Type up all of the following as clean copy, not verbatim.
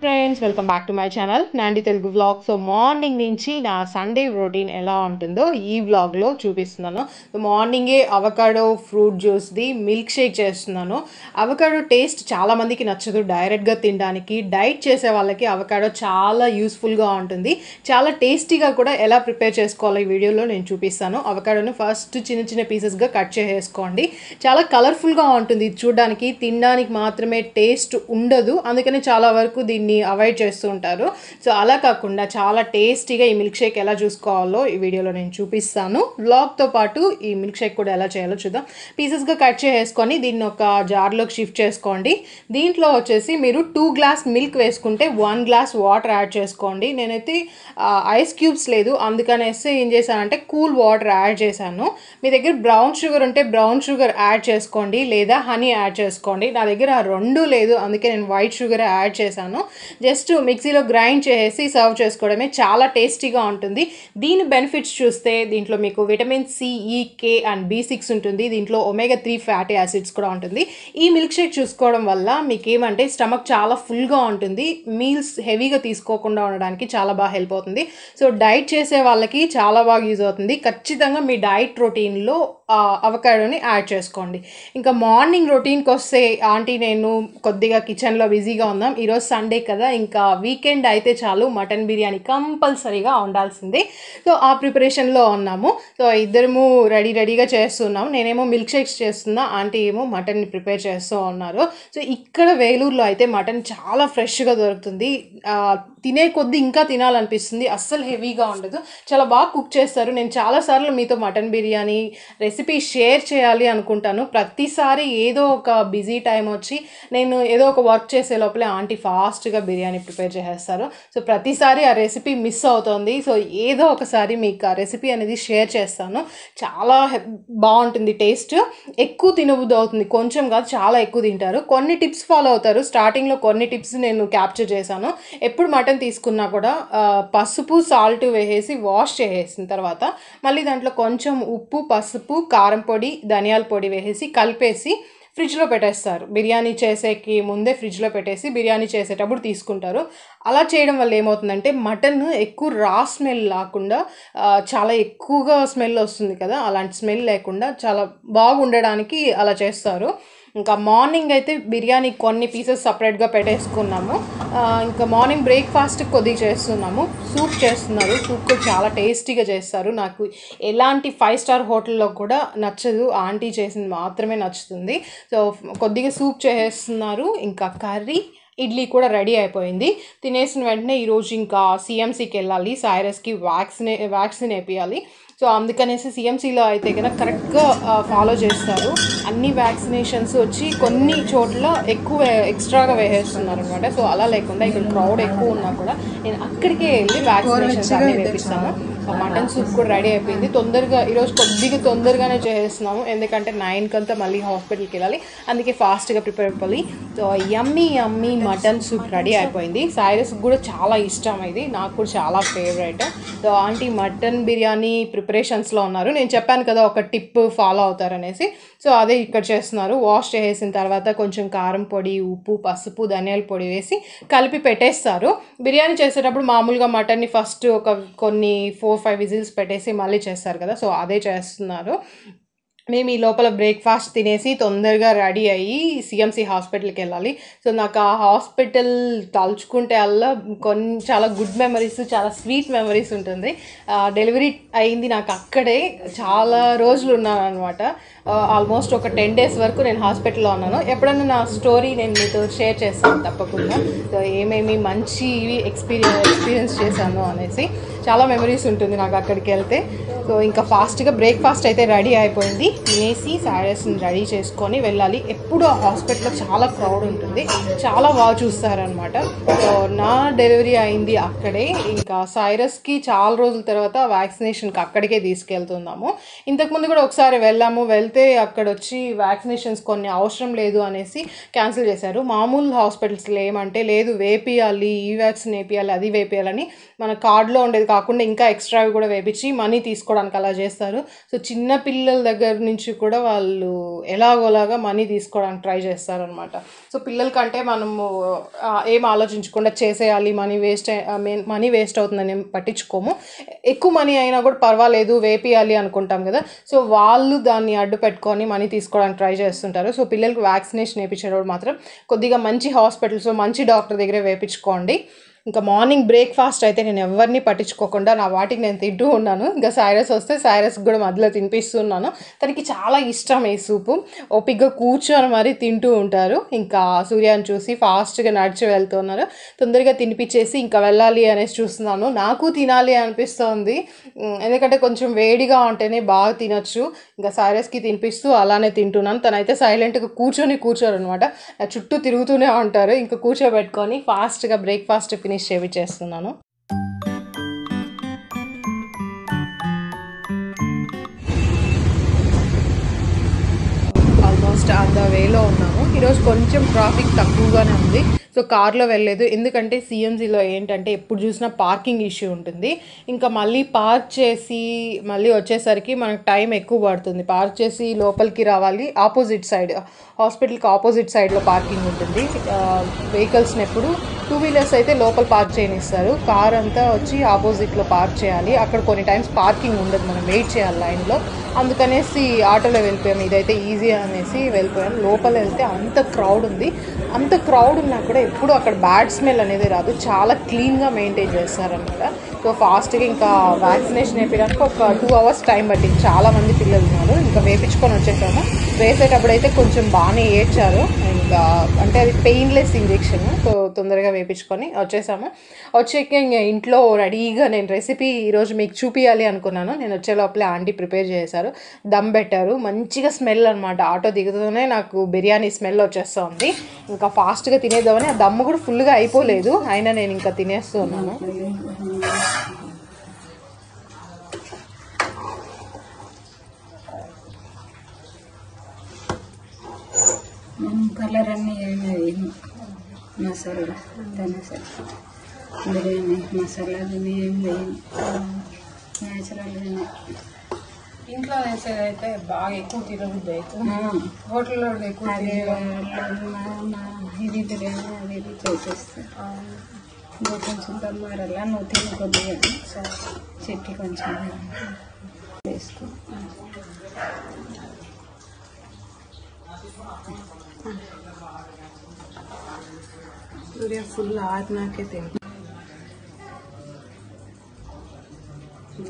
Friends, welcome back to my channel Nandi Telugu vlog. So morning నుంచి నా Sunday routine ఎలా ఉంటుందో ఈ వ్లాగ్లో చూపిస్తున్నాను. సో మార్నింగే అవకాడో ఫ్రూట్ జ్యూస్ది మిల్క్ షేక్ చేస్తున్నాను. అవకాడో టేస్ట్ చాలామందికి నచ్చదు డైరెక్ట్గా తినడానికి. డైట్ చేసే వాళ్ళకి అవకాడో చాలా యూస్ఫుల్గా ఉంటుంది. చాలా టేస్టీగా కూడా ఎలా ప్రిపేర్ చేసుకోవాలో ఈ వీడియోలో నేను చూపిస్తాను. అవకాడోను ఫస్ట్ చిన్న చిన్న పీసెస్గా కట్ చేసేసుకోండి. చాలా కలర్ఫుల్గా ఉంటుంది చూడడానికి, తినడానికి మాత్రమే టేస్ట్ ఉండదు. అందుకని చాలా వరకు దీన్ని అవాయిడ్ చేస్తూ ఉంటారు. సో అలా కాకుండా చాలా టేస్టీగా ఈ మిల్క్ షేక్ ఎలా చూసుకోవాలో ఈ వీడియోలో నేను చూపిస్తాను. వ్లాగ్తో పాటు ఈ మిల్క్ షేక్ కూడా ఎలా చేయాలో చూద్దాం. పీసెస్గా కట్ చేసుకొని దీన్ని ఒక జార్లోకి షిఫ్ట్ చేసుకోండి. దీంట్లో వచ్చేసి మీరు 2 గ్లాస్ మిల్క్ వేసుకుంటే 1 గ్లాస్ వాటర్ యాడ్ చేసుకోండి. నేనైతే ఐస్ క్యూబ్స్ లేదు, అందుకనేసి ఏం చేశానంటే కూల్ వాటర్ యాడ్ చేశాను. మీ దగ్గర బ్రౌన్ షుగర్ ఉంటే బ్రౌన్ షుగర్ యాడ్ చేసుకోండి, లేదా హనీ యాడ్ చేసుకోండి. నా దగ్గర ఆ రెండు లేదు, అందుకే నేను వైట్ షుగర్ యాడ్ చేశాను. జస్ట్ మిక్సీలో గ్రైండ్ చేసి సర్వ్ చేసుకోవడమే. చాలా టేస్టీగా ఉంటుంది. దీని బెనిఫిట్స్ చూస్తే దీంట్లో మీకు విటమిన్ సి, ఈ, కే అండ్ B6 ఉంటుంది. దీంట్లో ఒమేగా 3 ఫ్యాటీ యాసిడ్స్ కూడా ఉంటుంది. ఈ మిల్క్ షేక్ చూసుకోవడం వల్ల మీకు ఏమంటే స్టమక్ చాలా ఫుల్గా ఉంటుంది. మీల్స్ హెవీగా తీసుకోకుండా ఉండడానికి చాలా బాగా హెల్ప్ అవుతుంది. సో డైట్ చేసే వాళ్ళకి చాలా బాగా యూజ్ అవుతుంది. ఖచ్చితంగా మీ డైట్ రొటీన్లో అవకాడోని యాడ్ చేసుకోండి. ఇంకా మార్నింగ్ రొటీన్కి వస్తే, ఆంటీ నేను కొద్దిగా కిచెన్లో బిజీగా ఉన్నాం, ఈరోజు సండే కదా, ఇంకా వీకెండ్ అయితే చాలు మటన్ బిర్యానీ కంపల్సరీగా ఉండాల్సిందే. సో ఆ ప్రిపరేషన్లో ఉన్నాము. సో ఇద్దరము రెడీగా చేస్తున్నాము. నేనేమో మిల్క్ షేక్స్ చేస్తున్నా, ఆంటీ ఏమో మటన్ని ప్రిపేర్ చేస్తూ ఉన్నారు. సో ఇక్కడ వేలూరులో అయితే మటన్ చాలా ఫ్రెష్గా దొరుకుతుంది. తినే కొద్దీ ఇంకా తినాలనిపిస్తుంది. అస్సలు హెవీగా ఉండదు, చాలా బాగా కుక్ చేస్తారు. నేను చాలాసార్లు మీతో మటన్ బిర్యానీ రెసిపీ షేర్ చేయాలి అనుకుంటాను. ప్రతిసారి ఏదో ఒక బిజీ టైం వచ్చి నేను ఏదో ఒక వర్క్ చేసే లోపలే ఆంటీ ఫాస్ట్గా బిర్యానీ ప్రిపేర్ చేసేస్తారు. సో ప్రతిసారి ఆ రెసిపీ మిస్ అవుతుంది. సో ఏదో ఒకసారి మీకు ఆ రెసిపీ అనేది షేర్ చేస్తాను. చాలా బాగుంటుంది టేస్ట్. ఎక్కువ తినబుద్ధి అవుతుంది, కొంచెం కాదు చాలా ఎక్కువ తింటారు. కొన్ని టిప్స్ ఫాలో అవుతారు. స్టార్టింగ్లో కొన్ని టిప్స్ నేను క్యాప్చర్ చేశాను. ఎప్పుడు మటన్ తీసుకున్నా కూడా పసుపు సాల్ట్ వేసేసి వాష్ చేసేసిన తర్వాత మళ్ళీ దాంట్లో కొంచెం ఉప్పు, పసుపు, కారం పొడి, ధనియాల పొడి వేసేసి కలిపేసి ఫ్రిడ్జ్లో పెట్టేస్తారు. బిర్యానీ చేసేకి ముందే ఫ్రిడ్జ్లో పెట్టేసి బిర్యానీ చేసేటప్పుడు తీసుకుంటారు. అలా చేయడం వల్ల ఏమవుతుందంటే మటన్ ఎక్కువ రా స్మెల్ లేకుండా, చాలా ఎక్కువగా స్మెల్ వస్తుంది కదా, అలాంటి స్మెల్ లేకుండా చాలా బాగుండడానికి అలా చేస్తారు. ఇంకా మార్నింగ్ అయితే బిర్యానీ కొన్ని పీసెస్ సపరేట్గా పెట్టేసుకున్నాము. ఇంకా మార్నింగ్ బ్రేక్ఫాస్ట్ కొద్దిగా చేస్తున్నాము. సూప్ చేస్తున్నారు. సూప్ కూడా చాలా టేస్టీగా చేస్తారు. నాకు ఎలాంటి 5 స్టార్ హోటల్లో కూడా నచ్చదు, ఆంటీ చేసింది మాత్రమే నచ్చుతుంది. సో కొద్దిగా సూప్ చేస్తున్నారు. ఇంకా కర్రీ, ఇడ్లీ కూడా రెడీ అయిపోయింది. తినేసిన వెంటనే ఈరోజు ఇంకా CMCకి వెళ్ళాలి. సైరస్కి వ్యాక్సిన్ వేయాలి. సో అందుకనేసి CMCలో అయితే కనుక కరెక్ట్గా ఫాలో చేస్తారు. అన్ని వ్యాక్సినేషన్స్ వచ్చి కొన్ని చోట్ల ఎక్కువ ఎక్స్ట్రాగా వేసేస్తున్నారు అనమాట. సో అలా లేకుండా ఇక్కడ క్రౌడ్ ఎక్కువ ఉన్నా కూడా నేను అక్కడికే వెళ్ళి వ్యాక్సినేషన్స్ అన్నీ వేపిస్తాను. మటన్ సూప్ కూడా రెడీ అయిపోయింది. తొందరగా ఈరోజు కొద్దిగా తొందరగానే చేసేస్తున్నాము, ఎందుకంటే 9 కంతా మళ్ళీ హాస్పిటల్కి వెళ్ళాలి, అందుకే ఫాస్ట్గా ప్రిపేర్ అయిపోయి. So yummy mutton soup ready అయిపోయింది. సైరస్కి కూడా చాలా ఇష్టం ఇది, నాకు కూడా చాలా favourite. So aunty mutton biryani ప్రిపరేషన్స్లో ఉన్నారు. నేను చెప్పాను కదా ఒక టిప్ ఫాలో అవుతారనేసి, సో అదే ఇక్కడ చేస్తున్నారు. వాష్ చేసిన తర్వాత కొంచెం కారం పొడి, ఉప్పు, పసుపు, ధనియాల పొడి వేసి కలిపి పెట్టేస్తారు. బిర్యానీ చేసేటప్పుడు మామూలుగా మటన్ని ఫస్ట్ ఒక కొన్ని 4-5 విజిల్స్ పెట్టేసి మళ్ళీ చేస్తారు కదా, సో అదే చేస్తున్నారు. మేము ఈ లోపల బ్రేక్ఫాస్ట్ తినేసి తొందరగా రెడీ అయ్యి CMC హాస్పిటల్కి వెళ్ళాలి. సో నాకు ఆ హాస్పిటల్ తలుచుకుంటే అలా చాలా గుడ్ మెమరీస్, చాలా స్వీట్ మెమరీస్ ఉంటుంది. డెలివరీ అయింది నాకు అక్కడే. చాలా రోజులు ఉన్నాను అనమాట. ఆల్మోస్ట్ ఒక 10 days వరకు నేను హాస్పిటల్లో ఉన్నాను. ఎప్పుడన్నా నా స్టోరీ నేను మీతో షేర్ చేస్తాను తప్పకుండా. సో ఏమేమి మంచి ఎక్స్పీరియన్స్ చేశాను అనేసి చాలా మెమరీస్ ఉంటుంది నాకు అక్కడికి వెళ్తే. సో ఇంకా ఫాస్ట్గా బ్రేక్ఫాస్ట్ అయితే రెడీ అయిపోయింది. తినేసి సైరస్ని రెడీ చేసుకొని వెళ్ళాలి. ఎప్పుడు ఆ హాస్పిటల్లో చాలా క్రౌడ్ ఉంటుంది, చాలా బాగా చూస్తారనమాట. సో నా డెలివరీ అయింది అక్కడే. ఇంకా సైరస్కి చాలా రోజుల తర్వాత వ్యాక్సినేషన్కి అక్కడికే తీసుకెళ్తున్నాము. ఇంతకుముందు కూడా ఒకసారి వెళ్ళాము, వెళ్తే అక్కడ వచ్చి వ్యాక్సినేషన్స్ కొన్ని అవసరం లేదు అనేసి క్యాన్సిల్ చేశారు. మామూలు హాస్పిటల్స్లో ఏమంటే లేదు వేపియాలి, ఈ వ్యాక్సిన్ వేపియాలి, అది వేపియాలని మన కార్డులో ఉండేది కాకుండా ఇంకా ఎక్స్ట్రా కూడా వేపించి మనీ తీసుకోవడానికి అలా చేస్తారు. సో చిన్న పిల్లల దగ్గర నుంచి కూడా వాళ్ళు ఎలాగోలాగా మనీ తీసుకోవడానికి ట్రై చేస్తారనమాట. సో పిల్లలకంటే మనము ఏం ఆలోచించకుండా చేసేయాలి, మనీ వేస్ట్ అవుతుందని పట్టించుకోము. ఎక్కువ మనీ అయినా కూడా పర్వాలేదు వేపియాలి అనుకుంటాం కదా. సో వాళ్ళు దాన్ని అడ్డు పెట్టుకొని మనీ తీసుకోవడానికి ట్రై చేస్తుంటారు. సో పిల్లలకి వ్యాక్సినేషన్ వేయించేటప్పుడు మాత్రం కొద్దిగా మంచి హాస్పిటల్స్లో మంచి డాక్టర్ దగ్గరే వేయించుకోండి. ఇంకా మార్నింగ్ బ్రేక్ఫాస్ట్ అయితే నేను ఎవరిని పట్టించుకోకుండా నా వాటికి నేను తింటూ ఉన్నాను. ఇంకా సైరస్ వస్తే సైరస్ కూడా మధ్యలో తినిపిస్తున్నాను. తనకి చాలా ఇష్టం ఈ సూపు. ఓపిగ్గా కూర్చొని మరీ తింటూ ఉంటారు. ఇంకా సూర్యాన్ని చూసి ఫాస్ట్గా నడిచి వెళ్తున్నారు. తొందరగా తినిపించేసి ఇంకా వెళ్ళాలి అనేసి చూస్తున్నాను. నాకు తినాలి అనిపిస్తోంది, ఎందుకంటే కొంచెం వేడిగా ఉంటేనే బాగా తినొచ్చు. ఇంకా సైరస్కి తినిపిస్తూ అలానే తింటున్నాను. తనైతే సైలెంట్గా కూర్చోరు అనమాట, చుట్టూ తిరుగుతూనే ఉంటారు. ఇంకా కూర్చోబెట్టుకొని ఫాస్ట్గా బ్రేక్ఫాస్ట్ ఫినిష్ చేస్తున్నాను. ఆల్మోస్ట్ ఆన్ ద వేలో ఉన్నాము. ఈరోజు కొంచెం ట్రాఫిక్ తక్కువగానే ఉంది. సో కార్లో వెళ్ళలేదు, ఎందుకంటే సిఎంజీలో ఏంటంటే ఎప్పుడు చూసినా పార్కింగ్ ఇష్యూ ఉంటుంది. ఇంకా మళ్ళీ పార్క్ చేసి మళ్ళీ వచ్చేసరికి మనకు టైం ఎక్కువ పడుతుంది. పార్క్ చేసి లోపలికి రావాలి. ఆపోజిట్ సైడ్, హాస్పిటల్కి ఆపోజిట్ సైడ్లో పార్కింగ్ ఉంటుంది. వెహికల్స్ని ఎప్పుడు 2 వీలర్స్ అయితే లోపల పార్క్ చేయనిస్తారు, కార్ అంతా వచ్చి ఆపోజిట్లో పార్క్ చేయాలి. అక్కడ కొన్ని టైమ్స్ పార్కింగ్ ఉండదు, మనం వెయిట్ చేయాలి లైన్లో. అందుకనేసి ఆటోలో వెళ్ళిపోయాము. ఇదైతే ఈజీ అనేసి వెళ్ళిపోయాము. లోపల వెళ్తే అంత క్రౌడ్ ఉంది. అంత క్రౌడ్ ఉన్నా కూడా ఎప్పుడు అక్కడ బ్యాడ్ స్మెల్ అనేది రాదు, చాలా క్లీన్గా మెయింటైన్ చేస్తారనమాట. సో ఫాస్ట్గా ఇంకా వ్యాక్సినేషన్ వేయడానికి ఒక 2 అవర్స్ టైం పట్టింది. చాలామంది పిల్లలు ఉన్నారు. ఇంకా వేయించుకొని వచ్చేసాము. వేసేటప్పుడు అయితే కొంచెం బాగానే ఏడ్చారు. ఇంకా అంటే అది పెయిన్లెస్ ఇంజెక్షన్, సో తొందరగా వేయించుకొని వచ్చేసాము. వచ్చాక ఇంకా ఇంట్లో రెడీగా నేను రెసిపీ ఈరోజు మీకు చూపించాలి అనుకున్నాను. నేను వచ్చే లోపలే ఆంటీ ప్రిపేర్ చేశారు, దమ్ పెట్టారు. మంచిగా స్మెల్ అనమాట. ఆటో దిగుతూనే నాకు బిర్యానీ స్మెల్ వచ్చేస్తుంది. ఇంకా ఫాస్ట్గా తినేద్దామని, ఆ దమ్ము కూడా ఫుల్గా అయిపోలేదు, అయినా నేను ఇంకా తినేస్తున్నాను. కలర్ అన్నీ ఏమి మసాలా బిర్యానీ మసాలా ఏం వేయను, న్యాచురల్గానే. ఇంట్లో వేసేదైతే బాగా ఎక్కువ తినబుద్ది అవుతుంది, హోటల్లో ఎక్కువ ఇది బిర్యానీ అది ఇది చేసేస్తాను. నువ్వు కొంచెం దమ్మారలా నువ్వు తిని కొద్దిగా చెట్టి కొంచెం వేసుకో. సూర్య ఫుల్ ఆరినాకే తిని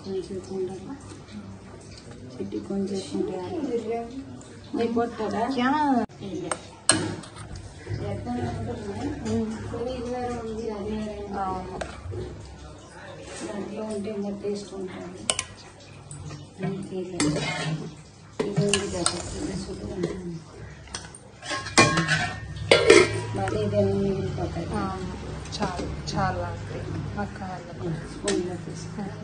కొంచెం ఉండాలి, చెట్టి కొంచెం అయిపోతుందా దాంట్లో ఉంటే ఇంకా టేస్ట్ ఉంటుంది. ఇది ఉంది కదా మరి ఇదన్నీ మిగిలిపోతాయి. చాలా చాలా స్పూన్లో తీసుకుంటాం.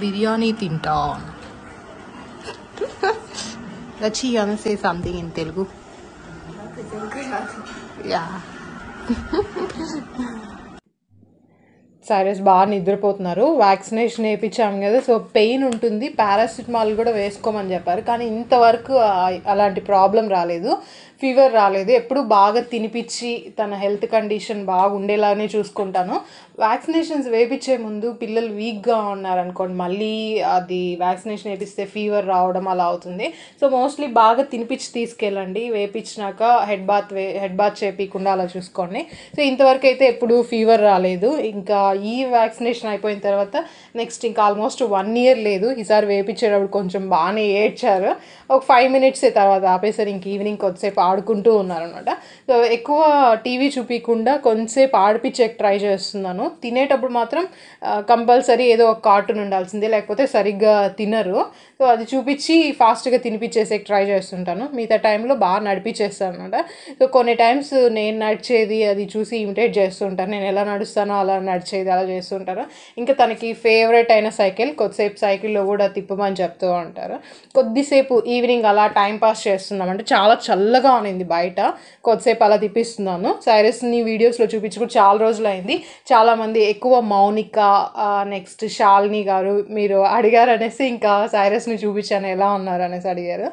బిర్యానీ తింటా. Rachi, you want to say something in Telugu? Yeah. Cyrus బాగా నిద్రపోతున్నారు. వ్యాక్సినేషన్ వేయించాము కదా, సో పెయిన్ ఉంటుంది, పారాసిటమాల్ కూడా వేసుకోమని చెప్పారు. కానీ ఇంతవరకు అలాంటి ప్రాబ్లం రాలేదు, ఫీవర్ రాలేదు. ఎప్పుడు బాగా తినిపించి తన హెల్త్ కండిషన్ బాగా ఉండేలానే చూసుకుంటాను. వ్యాక్సినేషన్స్ వేయించే ముందు పిల్లలు వీక్గా ఉన్నారనుకోండి, మళ్ళీ అది వ్యాక్సినేషన్ వేపిస్తే ఫీవర్ రావడం అలా అవుతుంది. సో మోస్ట్లీ బాగా తినిపించి తీసుకెళ్ళండి. వేయించినాక హెడ్ బాత్ చేపించకుండా అలా చూసుకోండి. సో ఇంతవరకు అయితే ఎప్పుడు ఫీవర్ రాలేదు. ఇంకా ఈ వ్యాక్సినేషన్ అయిపోయిన తర్వాత నెక్స్ట్ ఇంకా ఆల్మోస్ట్ 1 ఇయర్ లేదు. ఈసారి వేయించేటప్పుడు కొంచెం బాగానే ఏడ్చారు. ఒక 5 మినిట్స్ తర్వాత ఆపేసరి ఇంక ఈవినింగ్ కొద్దిసేపు ఆడుకుంటూ ఉన్నారనమాట. సో ఎక్కువ టీవీ చూపించకుండా కొంతసేపు ఆడిపించే ట్రై చేస్తున్నాను. తినేటప్పుడు మాత్రం కంపల్సరీ ఏదో ఒక కార్టూన్ ఉండాల్సిందే, లేకపోతే సరిగ్గా తినరు. సో అది చూపించి ఫాస్ట్గా తినిపించేసే ట్రై చేస్తుంటాను. మిగతా టైంలో బాగా నడిపించేస్తాను అనమాట. సో కొన్ని టైమ్స్ నేను నడిచేది అది చూసి ఇమిటేట్ చేస్తుంటాను. నేను ఎలా నడుస్తానో అలా నడిచేది అలా చేస్తుంటారు. ఇంకా తనకి ఫేవరెట్ అయిన సైకిల్, కొద్దిసేపు సైకిల్లో కూడా తిప్పమని చెప్తూ ఉంటారు. కొద్దిసేపు ఈవినింగ్ అలా టైం పాస్ చేస్తున్నాం. అంటే చాలా చల్లగా అనింది బయట. కొద్దిసేపు అలా తిప్పిస్తున్నాను. సైరస్ని వీడియోస్లో చూపించి కూడా చాలా రోజులు అయింది. చాలామంది ఎక్కువ మౌనిక, నెక్స్ట్ శాలిని గారు మీరు అడిగారు అనేసి ఇంకా సైరస్ని చూపించాను ఎలా ఉన్నారు అనేసి అడిగారు.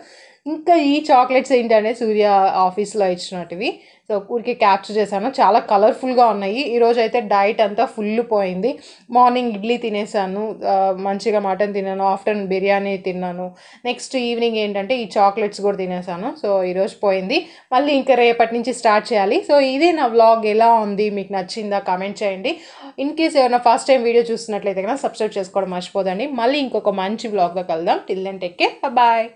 ఇంకా ఈ చాక్లెట్స్ ఏంటంటే సూర్య ఆఫీస్లో ఇచ్చినట్టువి. సో ఊరికి క్యాప్చర్ చేశాను. చాలా కలర్ఫుల్గా ఉన్నాయి. ఈరోజు అయితే డైట్ అంతా ఫుల్ పోయింది. మార్నింగ్ ఇడ్లీ తినేసాను, మంచిగా మటన్ తిన్నాను, ఆఫ్టర్నూన్ బిర్యానీ తిన్నాను, నెక్స్ట్ ఈవినింగ్ ఏంటంటే ఈ చాక్లెట్స్ కూడా తినేసాను. సో ఈరోజు పోయింది. మళ్ళీ ఇంకా రేపటి నుంచి స్టార్ట్ చేయాలి. సో ఇదే నా వ్లాగ్. ఎలా ఉంది, మీకు నచ్చిందా కామెంట్ చేయండి. ఇన్ కేస్ ఏమైనా ఫస్ట్ టైం వీడియో చూస్తున్నట్లయితే కనుక సబ్స్క్రైబ్ చేసుకోవడం మర్చిపోదండి. మళ్ళీ ఇంకొక మంచి వ్లాగ్గా కలుద్దాం. Till then take care, bye.